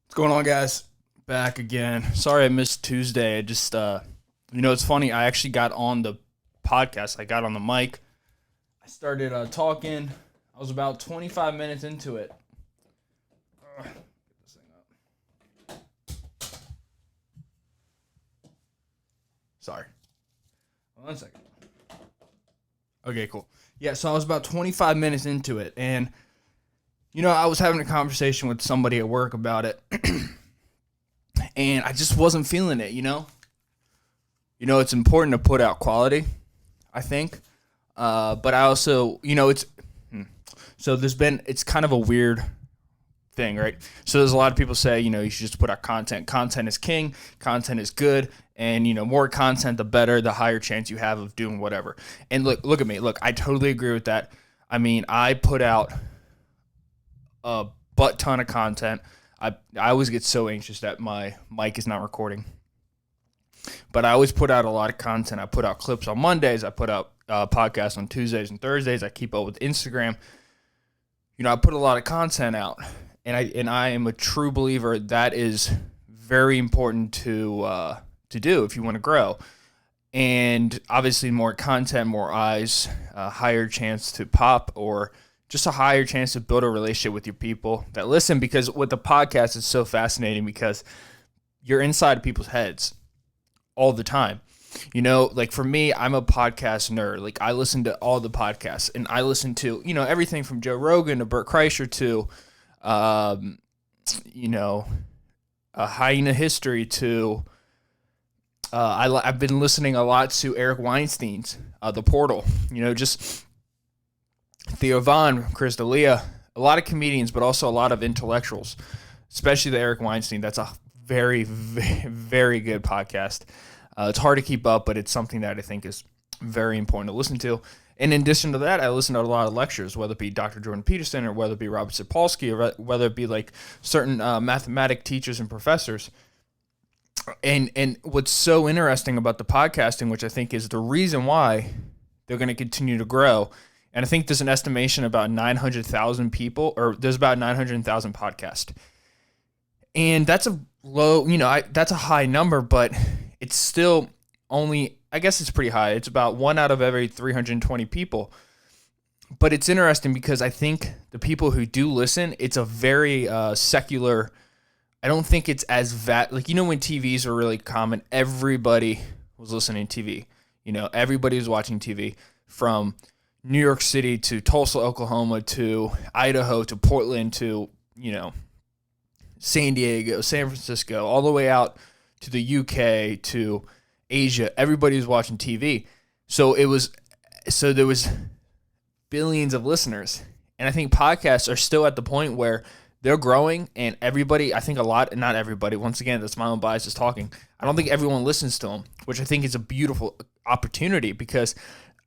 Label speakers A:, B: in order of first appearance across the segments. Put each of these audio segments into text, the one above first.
A: What's going on, guys? Back again. Sorry I missed Tuesday. I just, it's funny. I actually got on the podcast. I got on the mic. I started talking. I was about 25 minutes into it. Get this thing up. Sorry. 1 second. Okay, cool. Yeah, so I was about 25 minutes into it, and I was having a conversation with somebody at work about it, and I just wasn't feeling it. It's important to put out quality, I think, but I also, so it's kind of a weird thing, right? So there's a lot of people say, you should just put out content. Content is king. Content is good. And, more content, the better, the higher chance you have of doing whatever. And look at me. Look, I totally agree with that. I mean, I put out a butt ton of content. I always get so anxious that my mic is not recording. But I always put out a lot of content. I put out clips on Mondays. I put out podcasts on Tuesdays and Thursdays. I keep up with Instagram. I put a lot of content out. And I am a true believer that is very important to do if you want to grow. And obviously more content, more eyes, a higher chance to pop, or just a higher chance to build a relationship with your people that listen. Because with the podcast, it's so fascinating because you're inside people's heads all the time. Like for me, I'm a podcast nerd. Like I listen to all the podcasts, and I listen to, everything from Joe Rogan to Bert Kreischer to, Hyena History to, I've been listening a lot to Eric Weinstein's The Portal. Just Theo Von, Chris D'Elia, a lot of comedians, but also a lot of intellectuals, especially the Eric Weinstein. That's a very, very, very good podcast. It's hard to keep up, but it's something that I think is very important to listen to. And in addition to that, I listen to a lot of lectures, whether it be Dr. Jordan Peterson or whether it be Robert Sapolsky or whether it be like certain mathematic teachers and professors. And what's so interesting about the podcasting, which I think is the reason why they're going to continue to grow, and I think there's an estimation about 900,000 people, or there's about 900,000 podcasts. And that's a low, that's a high number, but it's still only, I guess it's pretty high. It's about 1 out of every 320 people. But it's interesting because I think the people who do listen, it's a very secular. I don't think it's as when TVs were really common, everybody was listening to TV. Everybody was watching TV, from New York City to Tulsa, Oklahoma to Idaho to Portland to, San Diego, San Francisco, all the way out to the UK to Asia. Everybody was watching TV. So there was billions of listeners. And I think podcasts are still at the point where they're growing, and everybody, I think not everybody, once again, that's my own bias is talking. I don't think everyone listens to them, which I think is a beautiful opportunity, because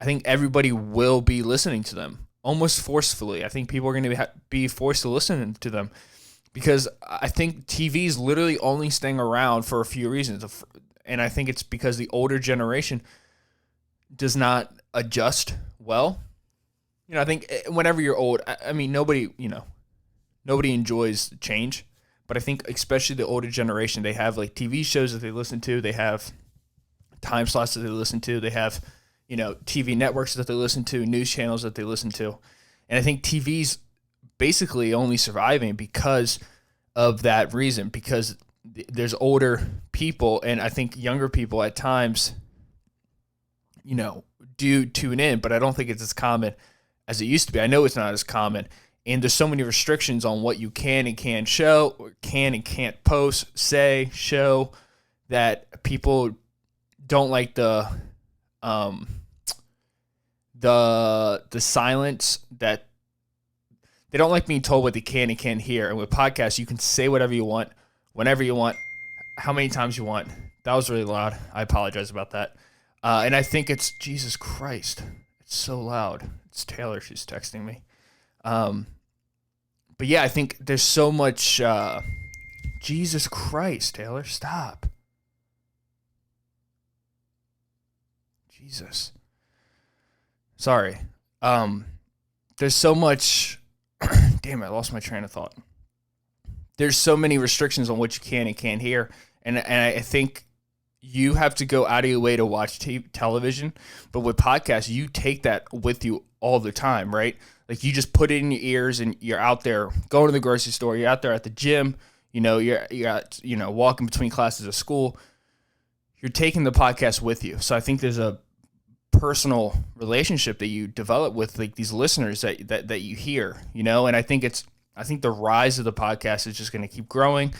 A: I think everybody will be listening to them almost forcefully. I think people are going to be forced to listen to them, because I think TV is literally only staying around for a few reasons. And I think it's because the older generation does not adjust well. I think whenever you're old, I mean, nobody enjoys change, but I think especially the older generation, they have like TV shows that they listen to, they have time slots that they listen to, they have, TV networks that they listen to, news channels that they listen to. And I think TV's basically only surviving because of that reason, because there's older people, and I think younger people at times, do tune in, but I don't think it's as common as it used to be. I know it's not as common. And there's so many restrictions on what you can and can't show, or can and can't post, say, show, that people don't like the silence, that they don't like being told what they can and can't hear. And with podcasts, you can say whatever you want, whenever you want, how many times you want. That was really loud. I apologize about that. And I think it's, Jesus Christ, it's so loud. It's Taylor. She's texting me. But yeah, I think there's so much, Jesus Christ, Taylor, stop. Jesus. Sorry. There's so much, damn, I lost my train of thought. there's so many restrictions on what you can and can't hear. And I think you have to go out of your way to watch television. But with podcasts, you take that with you all the time, right? Like you just put it in your ears and you're out there going to the grocery store. You're out there at the gym. You're out, walking between classes of school. You're taking the podcast with you. So I think there's a personal relationship that you develop with like these listeners that you hear, and I think the rise of the podcast is just going to keep growing,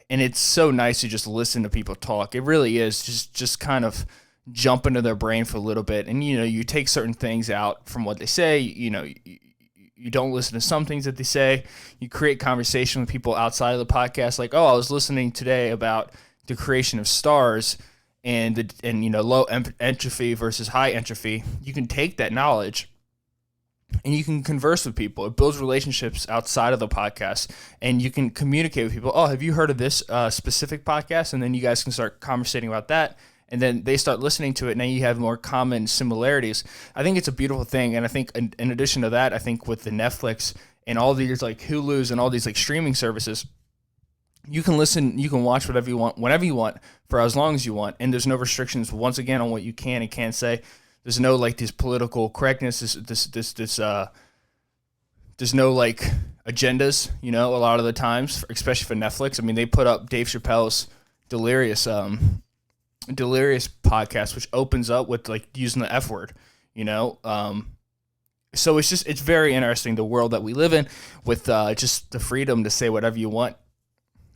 A: and it's so nice to just listen to people talk. It really is just kind of jump into their brain for a little bit, and you take certain things out from what they say. You don't listen to some things that they say. You create conversation with people outside of the podcast, like, oh, I was listening today about the creation of stars and low entropy versus high entropy. You can take that knowledge and you can converse with people. It builds relationships outside of the podcast, and you can communicate with people. Oh, have you heard of this specific podcast? And then you guys can start conversating about that, and then they start listening to it. Now you have more common similarities. I think it's a beautiful thing, and I think in addition to that, I think with the Netflix and all these like Hulu's and all these like streaming services, you can listen, you can watch whatever you want, whenever you want, for as long as you want, and there's no restrictions once again on what you can and can't say. There's no like this political correctness, there's no like agendas, a lot of the times, especially for Netflix. I mean, they put up Dave Chappelle's Delirious podcast, which opens up with like using the F word, so it's very interesting, the world that we live in with just the freedom to say whatever you want.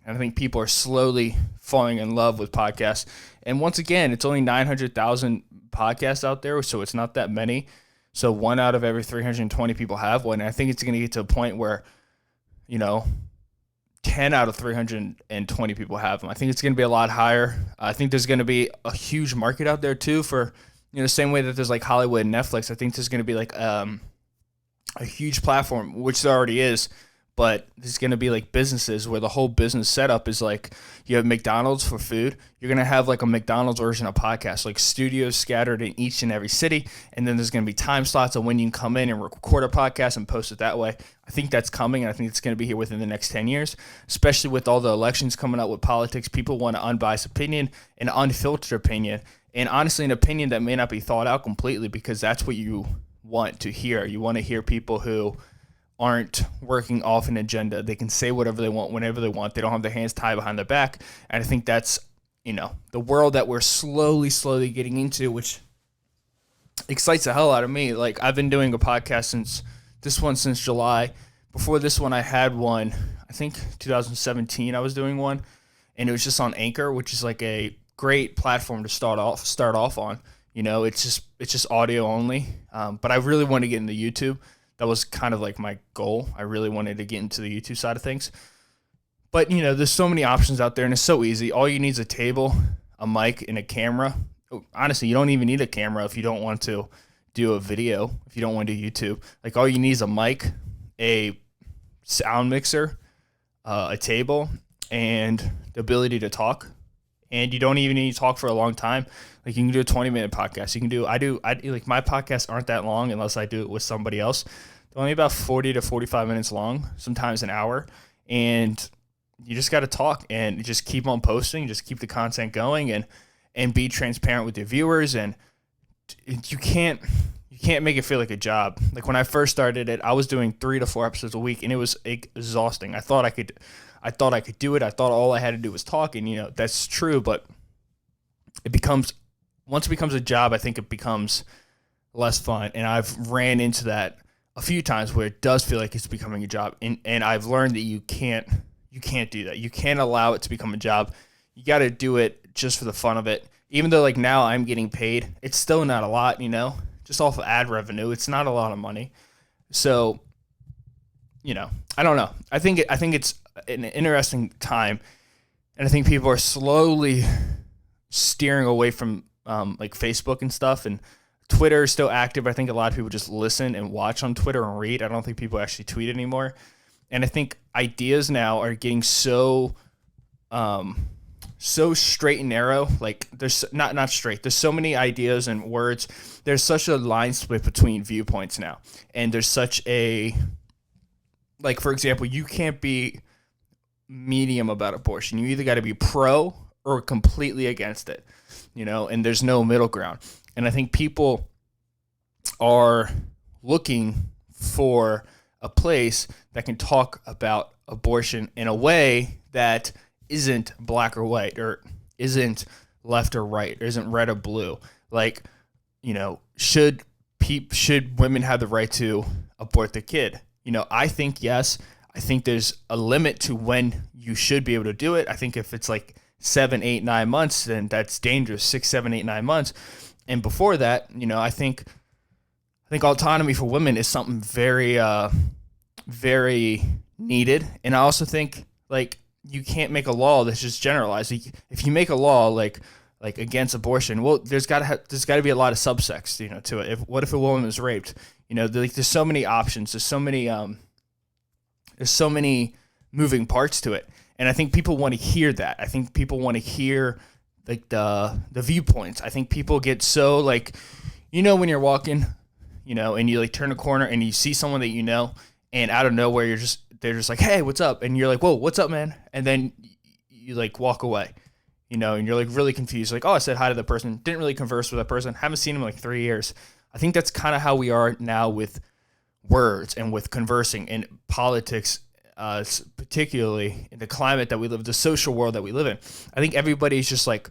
A: And I think people are slowly falling in love with podcasts. And once again, it's only 900,000 podcasts out there, so it's not that many. So 1 out of every 320 people have one. And I think it's going to get to a point where, 10 out of 320 people have them. I think it's going to be a lot higher. I think there's going to be a huge market out there too for, the same way that there's like Hollywood and Netflix. I think there's going to be like a huge platform, which there already is. But there's going to be like businesses where the whole business setup is like you have McDonald's for food. You're going to have like a McDonald's version of podcasts, like studios scattered in each and every city. And then there's going to be time slots of when you can come in and record a podcast and post it that way. I think that's coming, and I think it's going to be here within the next 10 years, especially with all the elections coming up with politics. People want an unbiased opinion, an unfiltered opinion, and honestly, an opinion that may not be thought out completely, because that's what you want to hear. You want to hear people who aren't working off an agenda. They can say whatever they want whenever they want. They don't have their hands tied behind their back. And I think that's, the world that we're slowly getting into, which excites the hell out of me. Like, I've been doing a podcast since July. Before this one, I had one, I think 2017 I was doing one, and it was just on Anchor, which is like a great platform to start off on. It's just audio only. But I really want to get into YouTube. That was kind of like my goal. I really wanted to get into the YouTube side of things. But, there's so many options out there, and it's so easy. All you need is a table, a mic, and a camera. Honestly, you don't even need a camera if you don't want to do a video, if you don't want to do YouTube. Like, all you need is a mic, a sound mixer, a table, and the ability to talk. And you don't even need to talk for a long time. Like, you can do a 20-minute podcast. Like, my podcasts aren't that long unless I do it with somebody else. They're only about 40 to 45 minutes long, sometimes an hour. And you just got to talk and just keep on posting, just keep the content going, and be transparent with your viewers. And you can't make it feel like a job. Like, when I first started it, I was doing 3 to 4 episodes a week, and it was exhausting. I thought I could do it. I thought all I had to do was talk, and that's true. But once it becomes a job, I think it becomes less fun. And I've ran into that a few times where it does feel like it's becoming a job. And I've learned that you can't do that. You can't allow it to become a job. You got to do it just for the fun of it. Even though like now I'm getting paid, it's still not a lot, just off of ad revenue. It's not a lot of money. So, I don't know. I think it's an interesting time, and I think people are slowly steering away from like Facebook and stuff, and Twitter is still active. I think a lot of people just listen and watch on Twitter and read. I don't think people actually tweet anymore. And I think ideas now are getting so straight and narrow. Like, there's not straight. There's so many ideas and words. There's such a line split between viewpoints now. And there's such a, like, for example, you can't be medium about abortion. You either got to be pro or completely against it, and there's no middle ground. And I think people are looking for a place that can talk about abortion in a way that isn't black or white, or isn't left or right, or isn't red or blue. Like, should women have the right to abort the kid? I think yes. I think there's a limit to when you should be able to do it. I think if it's like 7, 8, 9 months, then that's dangerous. 6, 7, 8, 9 months. And before that, I think autonomy for women is something very, very needed. And I also think, like, you can't make a law that's just generalized. If you make a law like against abortion, well, there's got to be a lot of subsects, to it. What if a woman was raped? There's so many options. There's so many moving parts to it. And I think people want to hear that. I think people want to hear like the viewpoints. I think people get so like, when you're walking, and you like turn a corner and you see someone that and out of nowhere they're just like, hey, what's up? And you're like, whoa, what's up, man? And then you like walk away, and you're like really confused. Like, oh, I said hi to the person, didn't really converse with that person, haven't seen him in like 3 years. I think that's kind of how we are now with words and with conversing in politics, particularly in the climate that we live, the social world that we live in. I think everybody's just like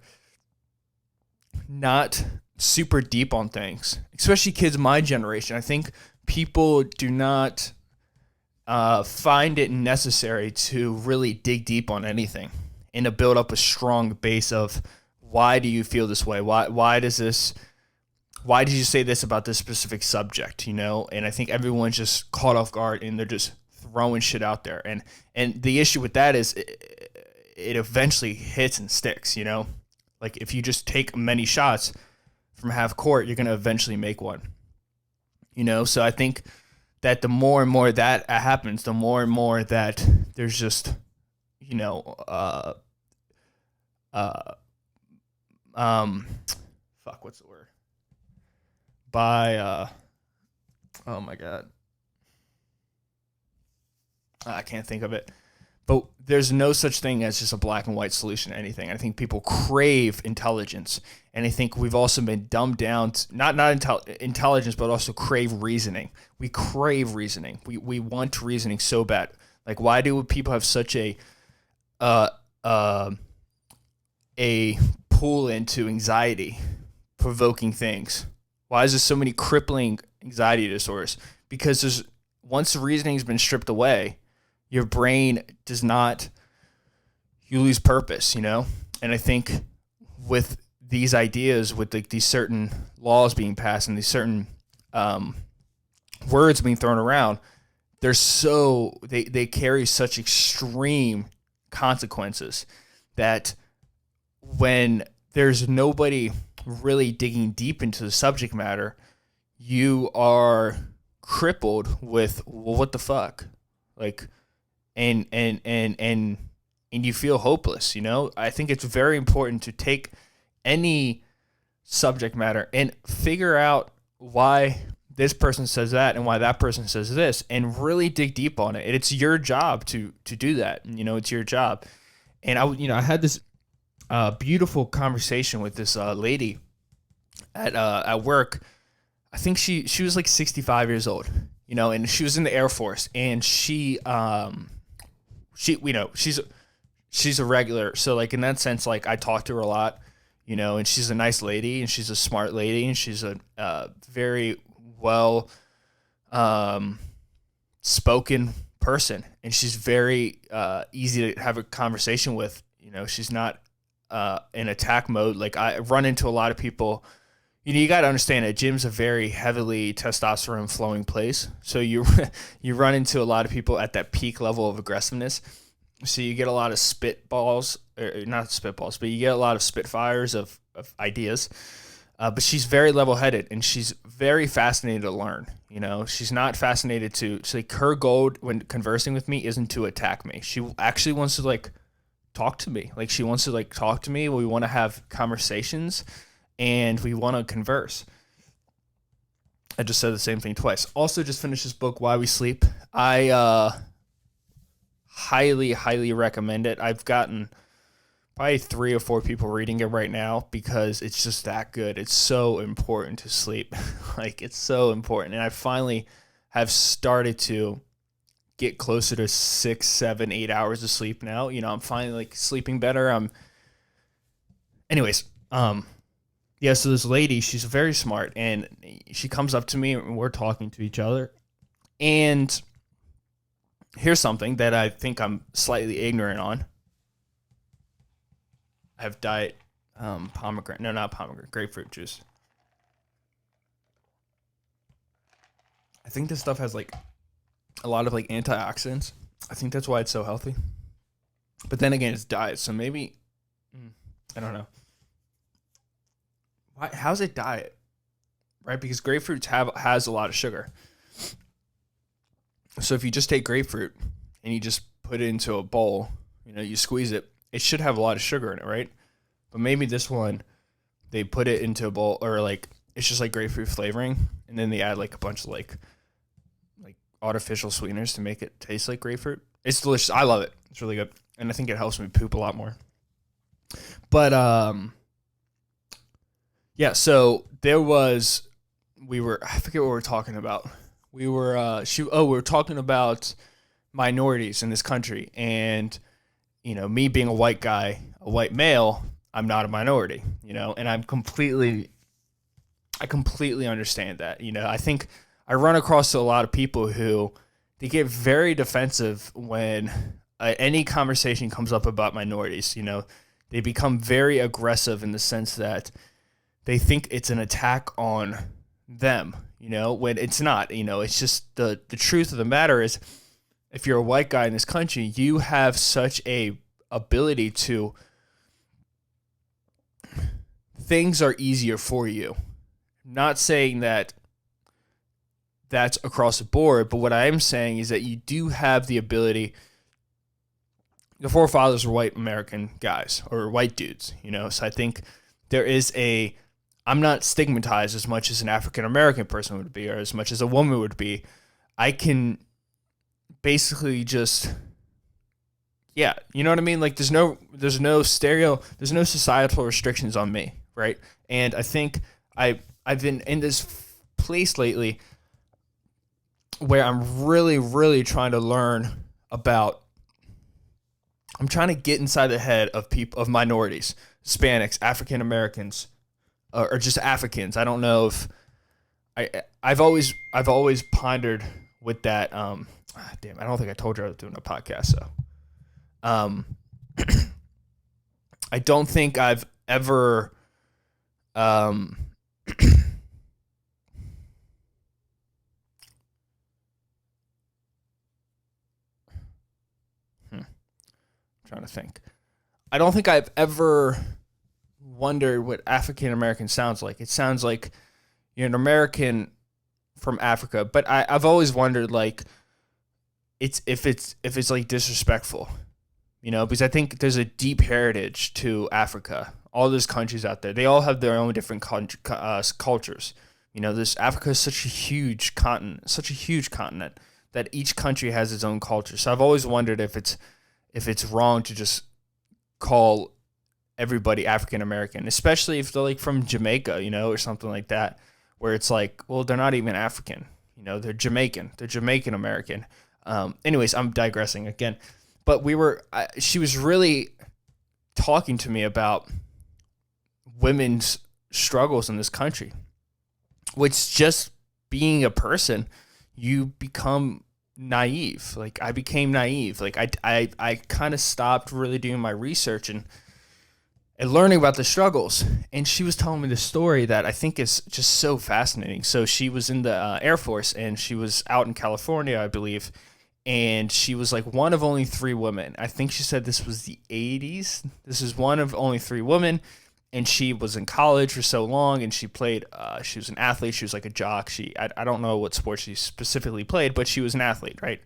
A: not super deep on things, especially kids my generation. I think people do not find it necessary to really dig deep on anything and to build up a strong base of why do you feel this way? Why did you say this about this specific subject? And I think everyone's just caught off guard and they're just throwing shit out there. And the issue with that is it eventually hits and sticks, Like if you just take many shots from half court, you're going to eventually make one, So I think that the more and more that happens, the more and more that there's just, what's the word? Oh my God. I can't think of it. But there's no such thing as just a black and white solution to anything. I think people crave intelligence. And I think we've also been dumbed down to not intelligence, but also crave reasoning. We crave reasoning. We want reasoning so bad. Like, why do people have such a pull into anxiety provoking things? Why is there so many crippling anxiety disorders? Because once the reasoning has been stripped away, your brain you lose purpose, And I think with these ideas, with these certain laws being passed and these certain words being thrown around, they carry such extreme consequences that when there's nobody really digging deep into the subject matter, you are crippled with, well, what the fuck? Like, and you feel hopeless, I think it's very important to take any subject matter and figure out why this person says that and why that person says this, and really dig deep on it. And it's your job to do that. It's your job. And I had this beautiful conversation with this lady at work. I think she was like 65 years old, and she was in the Air Force, and she's a regular. So like in that sense, like I talk to her a lot, and she's a nice lady and she's a smart lady and she's a very well spoken person, and she's very easy to have a conversation with. She's not in attack mode. Like I run into a lot of people. You got to understand that gym's a very heavily testosterone flowing place. So you run into a lot of people at that peak level of aggressiveness. So you get a lot of spitballs, or not spitballs, but you get a lot of spitfires of ideas. But she's very level-headed, and she's very fascinated to learn. She's not fascinated like her goal when conversing with me isn't to attack me. She actually wants to like talk to me. Like she wants to like talk to me. We want to have conversations, and we want to converse. I just said the same thing twice. Also, just finished this book, Why We Sleep. I highly, highly recommend it. I've gotten probably 3 or 4 people reading it right now because it's just that good. It's so important to sleep. Like, it's so important. And I finally have started to get closer to 6, 7, 8 hours of sleep now. I'm finally like sleeping better. Anyways, yeah, so this lady, she's very smart, and she comes up to me and we're talking to each other. And here's something that I think I'm slightly ignorant on. I have diet pomegranate. No, not pomegranate. Grapefruit juice. I think this stuff has like a lot of like antioxidants. I think that's why it's so healthy. But then again, it's diet, so maybe I don't know. How's it diet? Right? Because grapefruit has a lot of sugar. So if you just take grapefruit and you just put it into a bowl, you squeeze it, it should have a lot of sugar in it, right? But maybe this one, they put it into a bowl, or like it's just like grapefruit flavoring, and then they add like a bunch of like artificial sweeteners to make it taste like grapefruit. It's delicious. I love it. It's really good, and I think it helps me poop a lot more. But yeah. So I forget what we were talking about. We were talking about minorities in this country, and me being a white guy, a white male, I'm not a minority, and I completely understand that. I think I run across a lot of people who they get very defensive when any conversation comes up about minorities. They become very aggressive in the sense that they think it's an attack on them, when it's not. It's just the truth of the matter is, if you're a white guy in this country, you have such a ability to, things are easier for you. Not saying that that's across the board, but what I am saying is that you do have the ability. The forefathers were white American guys or white dudes, so I think there is I'm not stigmatized as much as an African American person would be, or as much as a woman would be. I can basically just, yeah, you know what I mean? Like there's no societal restrictions on me, right? And I think I've been in this place lately where I'm really, really trying to learn about. I'm trying to get inside the head of people, of minorities, Hispanics, African Americans, or just Africans. I don't know if I've always pondered with that. Damn, I don't think I told you I was doing a podcast. So, I don't think I've ever. Trying to think. I don't think I've ever wondered what African American sounds like. It sounds like you're an American from Africa, but I've always wondered like if it's like disrespectful, because I think there's a deep heritage to Africa. All those countries out there, they all have their own different cultures. This Africa is such a huge continent that each country has its own culture. So I've always wondered if it's wrong to just call everybody African American, especially if they're like from Jamaica, or something like that, where it's like, well, they're not even African, they're Jamaican, American. Anyways, I'm digressing again, but she was really talking to me about women's struggles in this country, which just being a person, you become naive. Like I became naive. Like I kind of stopped really doing my research and learning about the struggles. And she was telling me this story that I think is just so fascinating. So she was in the Air Force, and she was out in California, I believe. And she was like one of only 3 women. I think she said this was the 80s. This is one of only 3 women. And she was in college for so long, and she played, she was an athlete. She was like a jock. I don't know what sport she specifically played, but she was an athlete, right?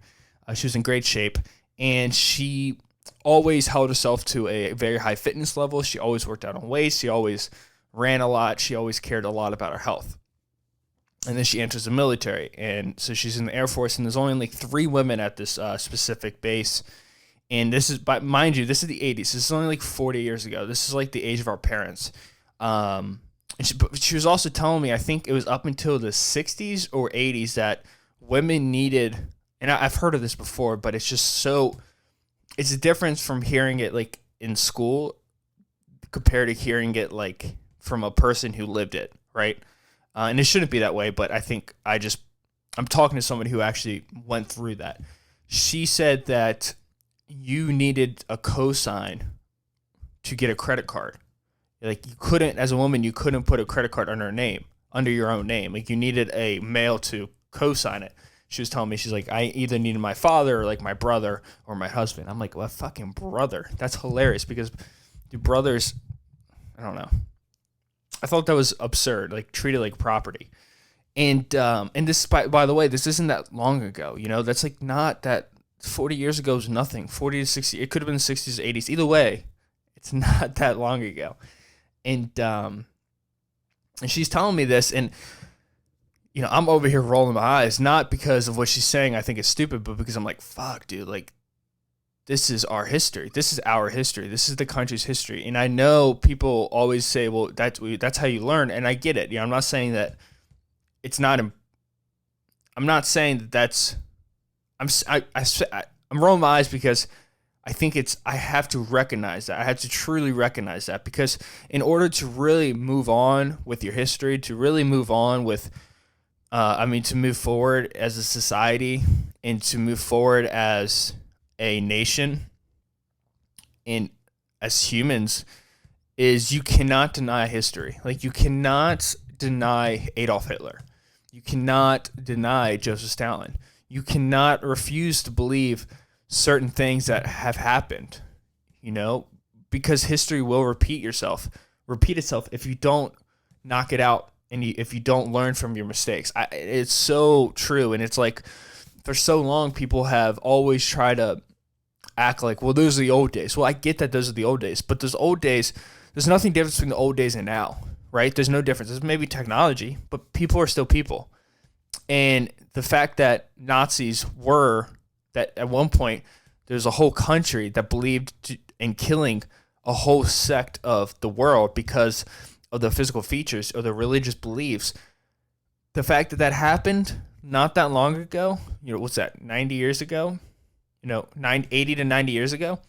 A: She was in great shape, and she always held herself to a very high fitness level. She always worked out on weights. She always ran a lot. She always cared a lot about her health. And then she enters the military, and so she's in the Air Force, and there's only like 3 women at this specific base. And this is, but mind you, this is the 80s. This is only like 40 years ago. This is like the age of our parents. But she was also telling me, I think it was up until the 60s or 80s that women needed, and I've heard of this before, but it's just so, it's a difference from hearing it like in school compared to hearing it like from a person who lived it, right? And it shouldn't be that way, but I think I'm talking to somebody who actually went through that. She said that you needed a cosign to get a credit card. Like, you couldn't, as a woman, you couldn't put a credit card under your own name. Like, you needed a male to co-sign it. She was telling me, she's like, I either needed my father or like my brother or my husband. I'm like, well, fucking brother. That's hilarious because do brothers, I don't know. I thought that was absurd, like treated like property. And this, by the way, this isn't that long ago. You know, that's like not that 40 years ago is nothing. 40 to 60, it could have been the 60s, 80s. Either way, it's not that long ago. And she's telling me this, and you know, I'm over here rolling my eyes, not because of what she's saying, I think it's stupid, but because I'm like, fuck, dude, like, this is our history. This is our history. This is the country's history. And I know people always say, well, that's how you learn, and I get it. You know, I'm not saying that it's not. I'm not saying that that's. I'm rolling my eyes because I think I have to recognize that. I have to truly recognize that, because in order to really move on with your history, to really move on with, to move forward as a society and to move forward as a nation and as humans, is you cannot deny history. Like, you cannot deny Adolf Hitler. You cannot deny Joseph Stalin. You cannot refuse to believe certain things that have happened, you know, because history will repeat itself if you don't knock it out and if you don't learn from your mistakes. It's so true. And it's like, for so long, people have always tried to act like, well, those are the old days. Well, I get that those are the old days, but those old days, there's nothing different between the old days and now, right? There's no difference. There's maybe technology, but people are still people. And the fact that Nazis that at one point there's a whole country that believed in killing a whole sect of the world because of the physical features or the religious beliefs. The fact that happened not that long ago, you know, what's that, 90 years ago? You know, 80 to 90 years ago,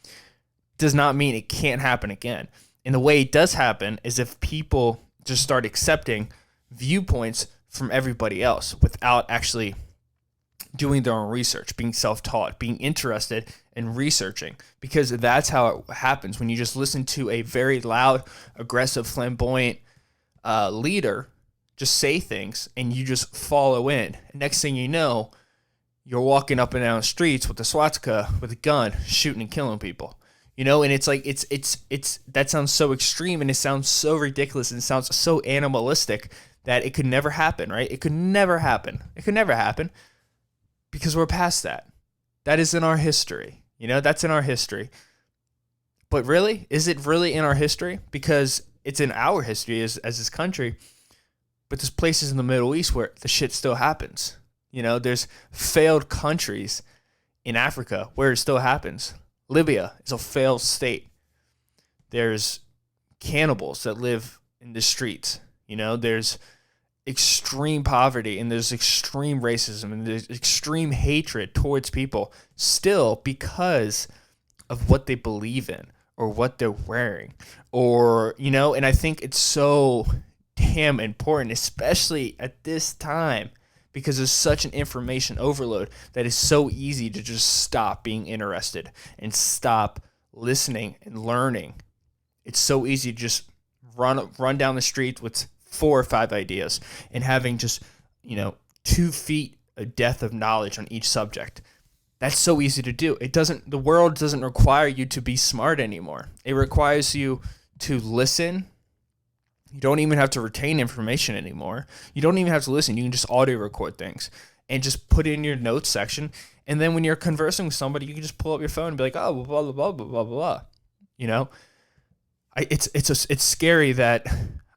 A: does not mean it can't happen again. And the way it does happen is if people just start accepting viewpoints from everybody else without actually doing their own research, being self-taught, being interested in researching, because that's how it happens. When you just listen to a very loud, aggressive, flamboyant leader just say things and you just follow in. Next thing you know, you're walking up and down the streets with a swastika, with a gun, shooting and killing people. You know, and it's like, it's that sounds so extreme and it sounds so ridiculous and it sounds so animalistic that it could never happen, right? It could never happen. It could never happen because we're past that. That is in our history. You know, that's in our history. But really, is it really in our history? Because it's in our history as this country, but there's places in the Middle East where the shit still happens. You know, there's failed countries in Africa where it still happens. Libya is a failed state. There's cannibals that live in the streets. You know, there's extreme poverty and there's extreme racism and there's extreme hatred towards people still because of what they believe in or what they're wearing, or, you know, and I think it's so damn important, especially at this time, because there's such an information overload that it's so easy to just stop being interested and stop listening and learning. It's so easy to just run down the street with 4 or 5 ideas and having just, you know, 2 feet of depth of knowledge on each subject. That's so easy to do. The world doesn't require you to be smart anymore. It requires you to listen. You don't even have to retain information anymore. You don't even have to listen. You can just audio record things and just put it in your notes section. And then when you're conversing with somebody, you can just pull up your phone and be like, oh, blah, blah, blah, blah, blah, blah. You know, it's scary that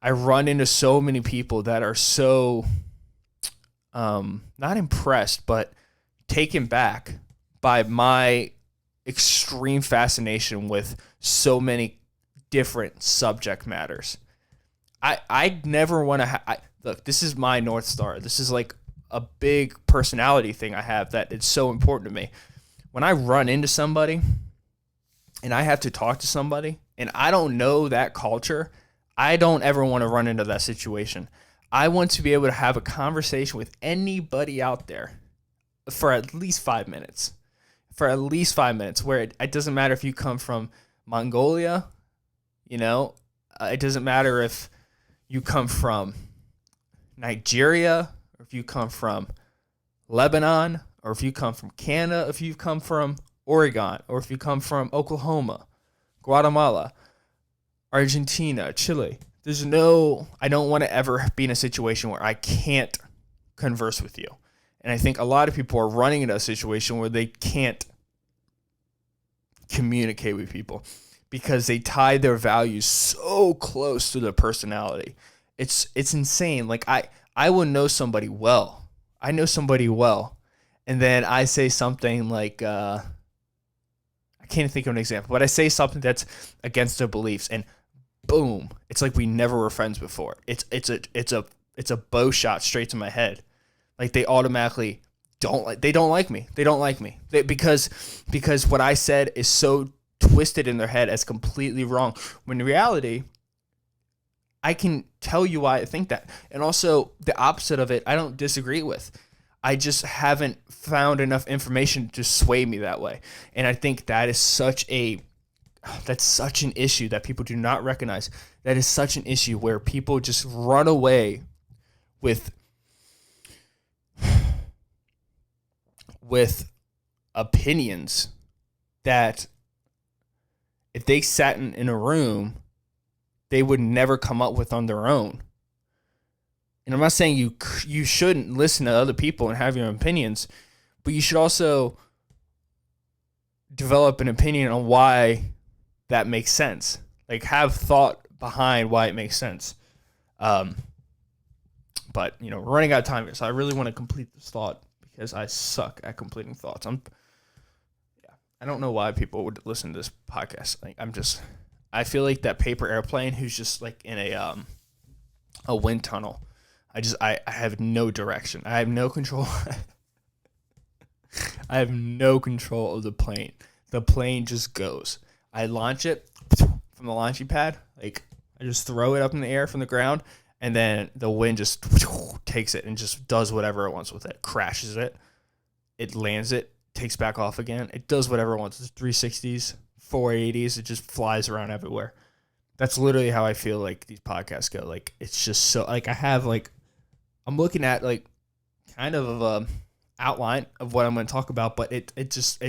A: I run into so many people that are so not impressed, but taken back by my extreme fascination with so many different subject matters. I never want to look, this is my North Star. This is like a big personality thing I have that it's so important to me. When I run into somebody and I have to talk to somebody and I don't know that culture, I don't ever want to run into that situation. I want to be able to have a conversation with anybody out there for at least 5 minutes. For at least 5 minutes, where it doesn't matter if you come from Mongolia, it doesn't matter if you come from Nigeria, or if you come from Lebanon, or if you come from Canada, if you come from Oregon, or if you come from Oklahoma, Guatemala, Argentina, Chile. I don't want to ever be in a situation where I can't converse with you. And I think a lot of people are running into a situation where they can't communicate with people because they tie their values so close to their personality. It's insane. Like I will know somebody well. I know somebody well. And then I say something like, I can't think of an example, but I say something that's against their beliefs, and boom, it's like we never were friends before. It's a bow shot straight to my head. Like they automatically don't like me. They don't like me because what I said is so twisted in their head as completely wrong. When in reality, I can tell you why I think that. And also the opposite of it, I don't disagree with. I just haven't found enough information to sway me that way. And I think that is such an issue that people do not recognize. That is such an issue where people just run away with opinions that if they sat in a room, they would never come up with on their own. And I'm not saying you shouldn't listen to other people and have your opinions, but you should also develop an opinion on why that makes sense. Like have thought behind why it makes sense. But we're running out of time here, so I really want to complete this thought because I suck at completing thoughts. I don't know why people would listen to this podcast. Like I feel like that paper airplane who's just like in a wind tunnel. I have no direction. I have no control. I have no control of the plane. The plane just goes. I launch it from the launching pad. Like I just throw it up in the air from the ground, and then the wind just takes it and just does whatever it wants with it. Crashes it. It lands it. Takes back off again. It does whatever it wants. It's 360s, 480s. It just flies around everywhere. That's literally how I feel like these podcasts go. Like it's just so like I'm looking at like kind of a outline of what I'm going to talk about, but it just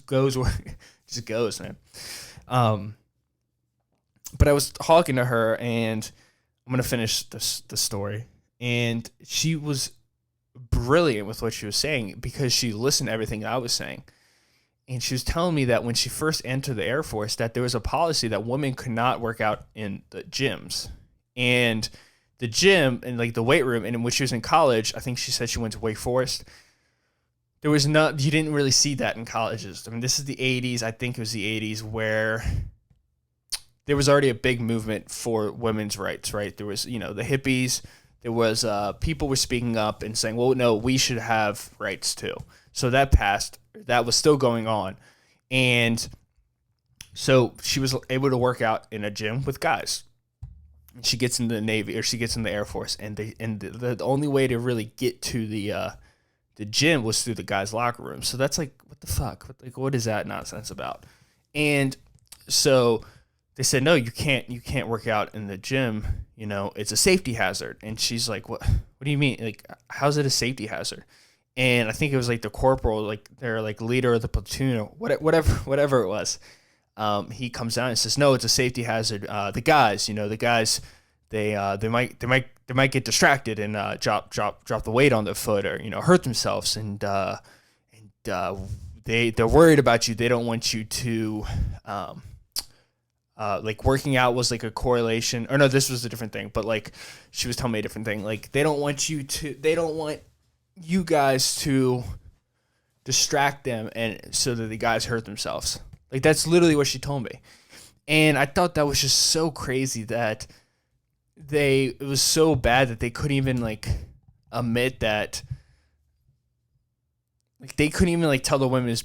A: goes where it just goes, man. But I was talking to her, and I'm going to finish the story, and she was brilliant with what she was saying because she listened to everything I was saying. And she was telling me that when she first entered the Air Force, that there was a policy that women could not work out in the gyms. And the gym and like the weight room, and when she was in college, I think she said she went to Wake Forest. You didn't really see that in colleges. I mean, this is the 80s. I think it was the 80s where there was already a big movement for women's rights, right? There was, the hippies. There was people were speaking up and saying, well, no, we should have rights too. So that passed. That was still going on. And so she was able to work out in a gym with guys. And she gets in the Navy, or she gets in the Air Force. And the only way to really get to the gym was through the guys' locker room. So that's like, what the fuck? What is that nonsense about? And so they said, no, you can't work out in the gym. It's a safety hazard. And she's like, what do you mean? Like, how's it a safety hazard? And I think it was like the corporal, like they're like leader of the platoon or whatever it was. He comes down and says, no, it's a safety hazard. The guys, they might get distracted and drop the weight on their foot, or hurt themselves, and they're worried about you. They don't want you to like working out was like a correlation, or no, this was a different thing, but like she was telling me a different thing. Like they don't want you guys to distract them and so that the guys hurt themselves. Like, that's literally what she told me. And I thought that was just so crazy that it was so bad that they couldn't even like admit that, like they couldn't even like tell the women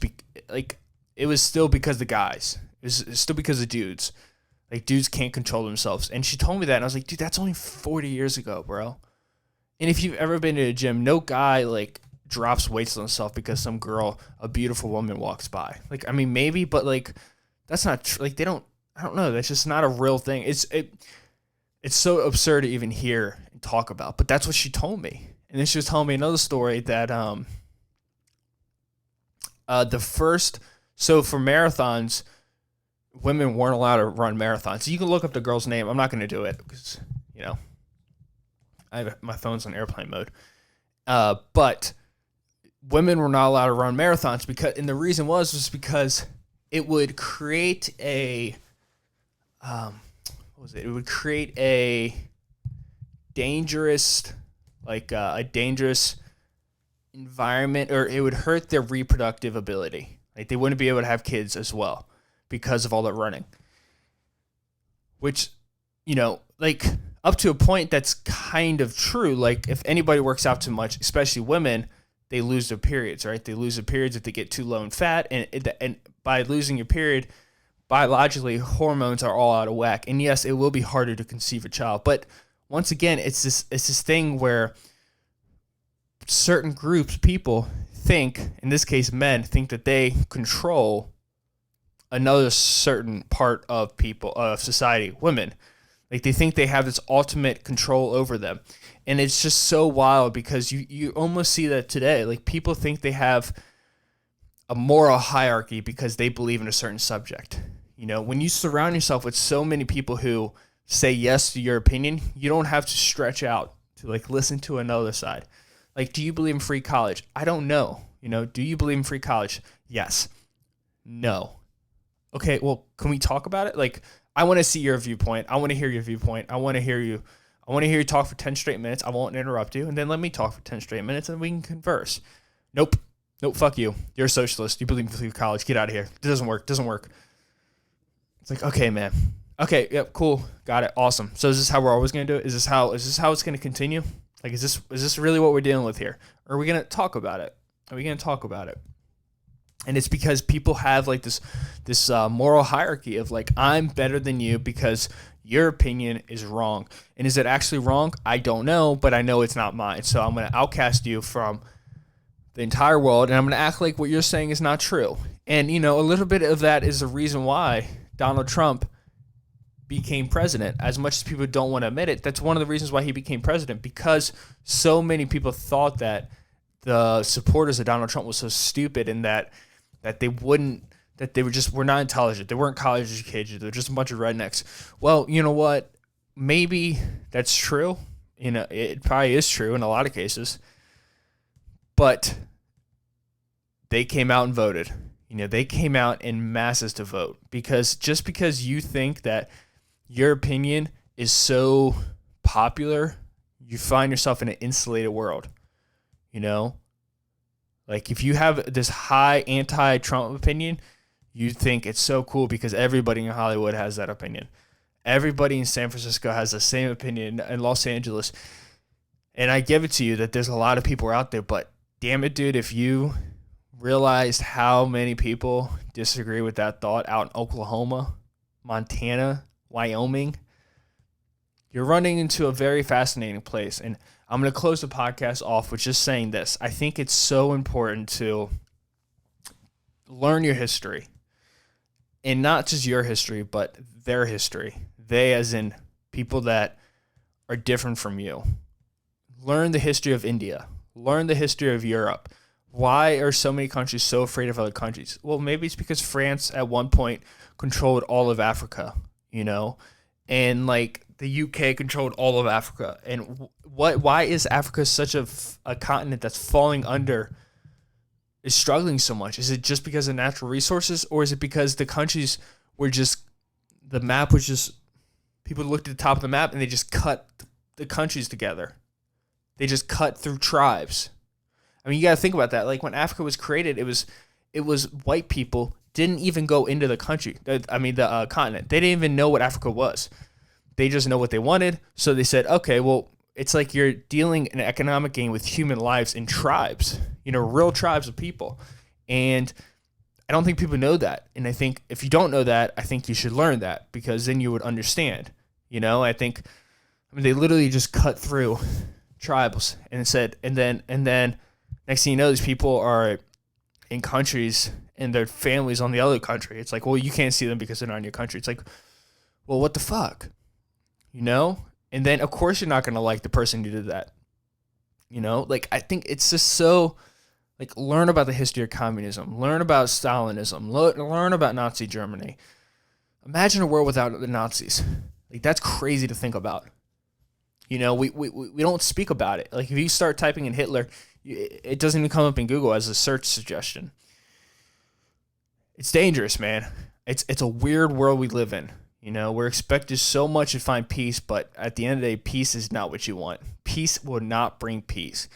A: like it was still because of the guys. It's still because of dudes. Like, dudes can't control themselves. And she told me that, and I was like, dude, that's only 40 years ago, bro. And if you've ever been to a gym, no guy like drops weights on himself because some girl, a beautiful woman, walks by. Like, I mean, maybe, but like that's not true. Like, I don't know. That's just not a real thing. It's so absurd to even hear and talk about. But that's what she told me. And then she was telling me another story that so for marathons, women weren't allowed to run marathons. You can look up the girl's name. I'm not going to do it because, my phone's on airplane mode. But women were not allowed to run marathons and the reason was because it would create a It would create a dangerous environment, or it would hurt their reproductive ability. Like, they wouldn't be able to have kids as well because of all that running. Which, like, up to a point, that's kind of true. Like, if anybody works out too much, especially women, they lose their periods, right? They lose their periods if they get too low in fat, and by losing your period, biologically, hormones are all out of whack. And yes, it will be harder to conceive a child. But once again, it's this thing where certain groups, people think, in this case, men, think that they control another certain part of society, women. Like, they think they have this ultimate control over them. And it's just so wild because you almost see that today. Like, people think they have a moral hierarchy because they believe in a certain subject. When you surround yourself with so many people who say yes to your opinion, you don't have to stretch out to like listen to another side. Like, do you believe in free college? I don't know. Do you believe in free college? Yes. No. Okay, well, can we talk about it? Like, I want to see your viewpoint. I want to hear your viewpoint. I want to hear you talk for 10 straight minutes. I won't interrupt you. And then let me talk for 10 straight minutes and we can converse. Nope, fuck you. You're a socialist. You believe in free college. Get out of here. It doesn't work. It's like, okay, man. Okay, yep, cool. Got it. Awesome. So is this how we're always going to do it? Is this how it's going to continue? Like, is this really what we're dealing with here? Or are we going to talk about it? And it's because people have like this moral hierarchy of like, I'm better than you because your opinion is wrong. And is it actually wrong? I don't know, but I know it's not mine. So I'm going to outcast you from the entire world, and I'm going to act like what you're saying is not true. And, a little bit of that is the reason why Donald Trump became president. As much as people don't want to admit it, that's one of the reasons why he became president, because so many people thought that the supporters of Donald Trump was so stupid and that they were not intelligent. They weren't college educated. They're just a bunch of rednecks. Well, you know what? Maybe that's true. It probably is true in a lot of cases. But they came out and voted. They came out in masses to vote because you think that your opinion is so popular, you find yourself in an insulated world. Like, if you have this high anti-Trump opinion, you think it's so cool because everybody in Hollywood has that opinion. Everybody in San Francisco has the same opinion in Los Angeles. And I give it to you that there's a lot of people out there, but damn it, dude, if you realized how many people disagree with that thought out in Oklahoma, Montana, Wyoming, you're running into a very fascinating place. And I'm going to close the podcast off with just saying this. I think it's so important to learn your history. And not just your history, but their history. They as in people that are different from you. Learn the history of India. Learn the history of Europe. Why are so many countries so afraid of other countries? Well, maybe it's because France at one point controlled all of Africa, and like the UK controlled all of Africa. And why is Africa such a continent that's is struggling so much? Is it just because of natural resources, or is it because the countries were the map was just, people looked at the top of the map and they just cut the countries together. They just cut through tribes. I mean, you got to think about that. Like when Africa was created, it was white people didn't even go into the country. The continent. They didn't even know what Africa was. They just know what they wanted. So they said, okay, well, it's like you're dealing an economic game with human lives in tribes, real tribes of people. And I don't think people know that. And I think if you don't know that, I think you should learn that, because then you would understand. I think they literally just cut through tribes and said, and then next thing you know, these people are in countries and their families on the other country. It's like, well, you can't see them because they're not in your country. It's like, well, what the fuck? And then of course you're not going to like the person who did that. Like I think it's just so, like, learn about the history of communism, learn about Stalinism, learn about Nazi Germany. Imagine a world without the Nazis. Like, that's crazy to think about. We don't speak about it. Like, if you start typing in Hitler, it doesn't even come up in Google as a search suggestion. It's dangerous, man. It's a weird world we live in. We're expected so much to find peace, but at the end of the day, peace is not what you want. Peace will not bring peace.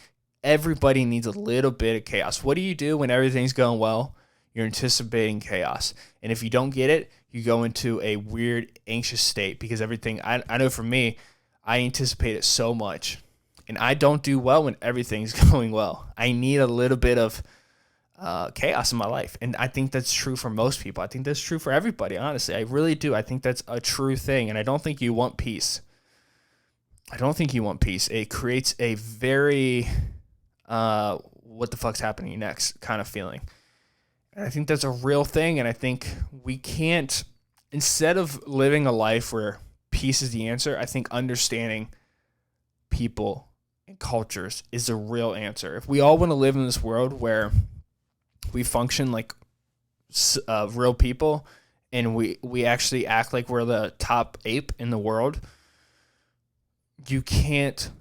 A: Everybody needs a little bit of chaos. What do you do when everything's going well? You're anticipating chaos. And if you don't get it, you go into a weird, anxious state, because everything, I know for me, I anticipate it so much. And I don't do well when everything's going well. I need a little bit of chaos in my life. And I think that's true for most people. I think that's true for everybody, honestly. I really do. I think that's a true thing. And I don't think you want peace. It creates a very, what the fuck's happening next kind of feeling. And I think that's a real thing. And I think we can't, instead of living a life where peace is the answer, I think understanding people and cultures is the real answer. If we all want to live in this world where we function like real people, and we actually act like we're the top ape in the world, you can't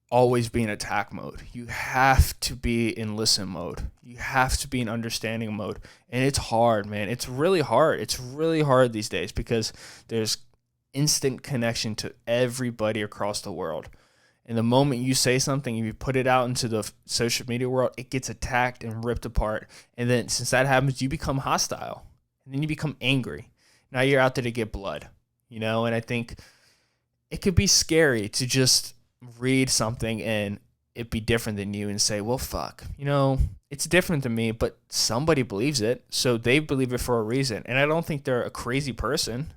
A: always be in attack mode. You have to be in listen mode. You have to be in understanding mode. And it's hard, man. It's really hard. It's really hard these days because there's instant connection to everybody across the world. And the moment you say something, if you put it out into the social media world, it gets attacked and ripped apart. And then since that happens, you become hostile. And then you become angry. Now you're out there to get blood, And I think it could be scary to just read something and it be different than you and say, well, fuck, it's different than me, but somebody believes it. So they believe it for a reason. And I don't think they're a crazy person.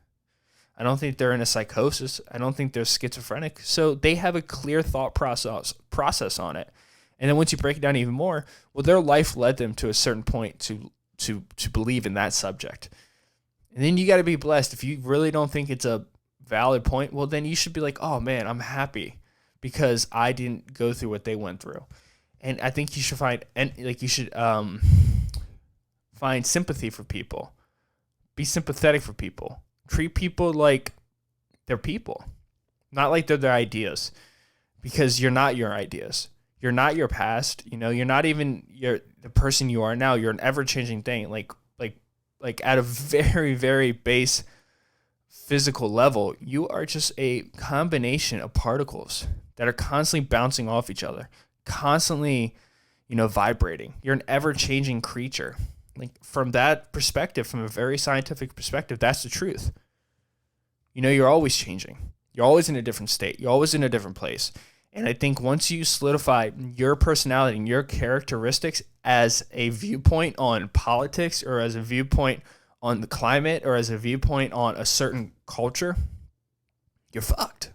A: I don't think they're in a psychosis. I don't think they're schizophrenic. So they have a clear thought process on it. And then once you break it down even more, well, their life led them to a certain point to believe in that subject. And then you got to be blessed. If you really don't think it's a valid point, well, then you should be like, oh man, I'm happy because I didn't go through what they went through. And I think you should find sympathy for people. Be sympathetic for people. Treat people like they're people, not like they're their ideas, because you're not your ideas. You're not your past. You're not even the person you are now. You're an ever-changing thing. Like at a very, very base physical level, you are just a combination of particles that are constantly bouncing off each other, constantly, vibrating. You're an ever-changing creature. Like from that perspective, from a very scientific perspective, that's the truth. You're always changing. You're always in a different state. You're always in a different place. And I think once you solidify your personality and your characteristics as a viewpoint on politics, or as a viewpoint on the climate, or as a viewpoint on a certain culture, you're fucked.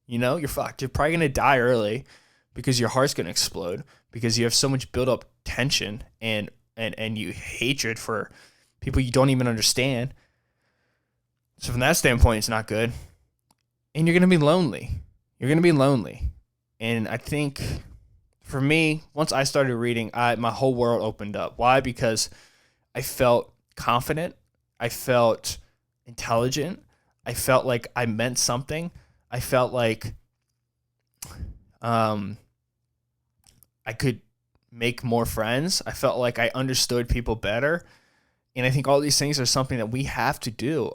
A: You're fucked. You're probably going to die early because your heart's going to explode because you have so much built up tension and you hatred for people you don't even understand. So from that standpoint, it's not good. And you're going to be lonely. And I think for me, once I started reading, my whole world opened up. Why? Because I felt confident. I felt intelligent. I felt like I meant something. I felt like I could make more friends. I felt like I understood people better. And I think all these things are something that we have to do.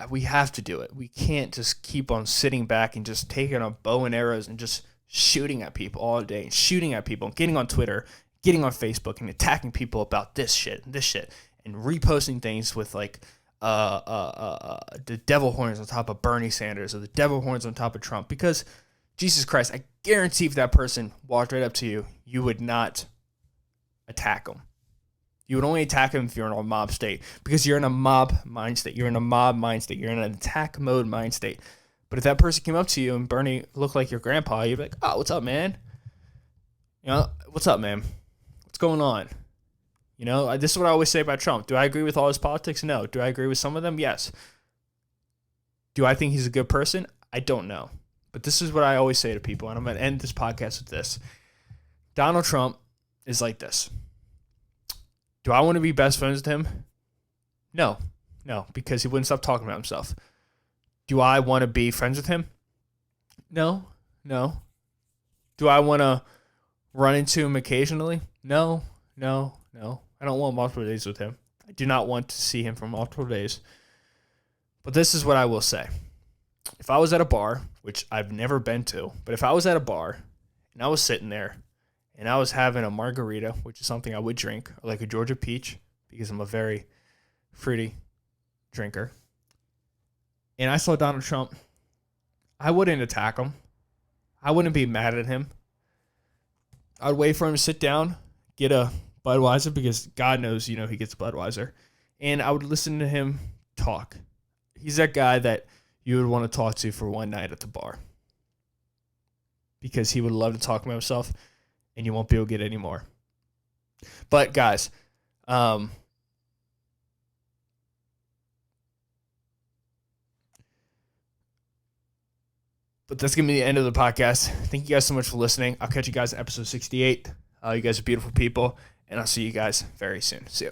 A: We have to do it. We can't just keep on sitting back and just taking a bow and arrows and just shooting at people all day, shooting at people, getting on Twitter, getting on Facebook and attacking people about this shit, and reposting things with like the devil horns on top of Bernie Sanders or the devil horns on top of Trump. Because Jesus Christ, I guarantee if that person walked right up to you, you would not attack them. You would only attack them if you're in a mob state, because you're in a mob mind state. You're in a mob mind state. You're in an attack mode mind state. But if that person came up to you and Bernie looked like your grandpa, you'd be like, oh, what's up, man? What's up, man? What's going on? This is what I always say about Trump. Do I agree with all his politics? No. Do I agree with some of them? Yes. Do I think he's a good person? I don't know. But this is what I always say to people, and I'm going to end this podcast with this. Donald Trump is like this. Do I want to be best friends with him? No, because he wouldn't stop talking about himself. Do I want to be friends with him? No. Do I want to run into him occasionally? No. I don't want multiple days with him. I do not want to see him for multiple days. But this is what I will say. If I was at a bar, which I've never been to, but if I was at a bar and I was sitting there and I was having a margarita, which is something I would drink, or like a Georgia peach, because I'm a very fruity drinker, and I saw Donald Trump, I wouldn't attack him. I wouldn't be mad at him. I'd wait for him to sit down, get a Budweiser, because God knows, he gets a Budweiser, and I would listen to him talk. He's that guy that you would want to talk to for one night at the bar, because he would love to talk about himself, and you won't be able to get any more. But guys, but that's going to be the end of the podcast. Thank you guys so much for listening. I'll catch you guys in episode 68. You guys are beautiful people, and I'll see you guys very soon. See ya.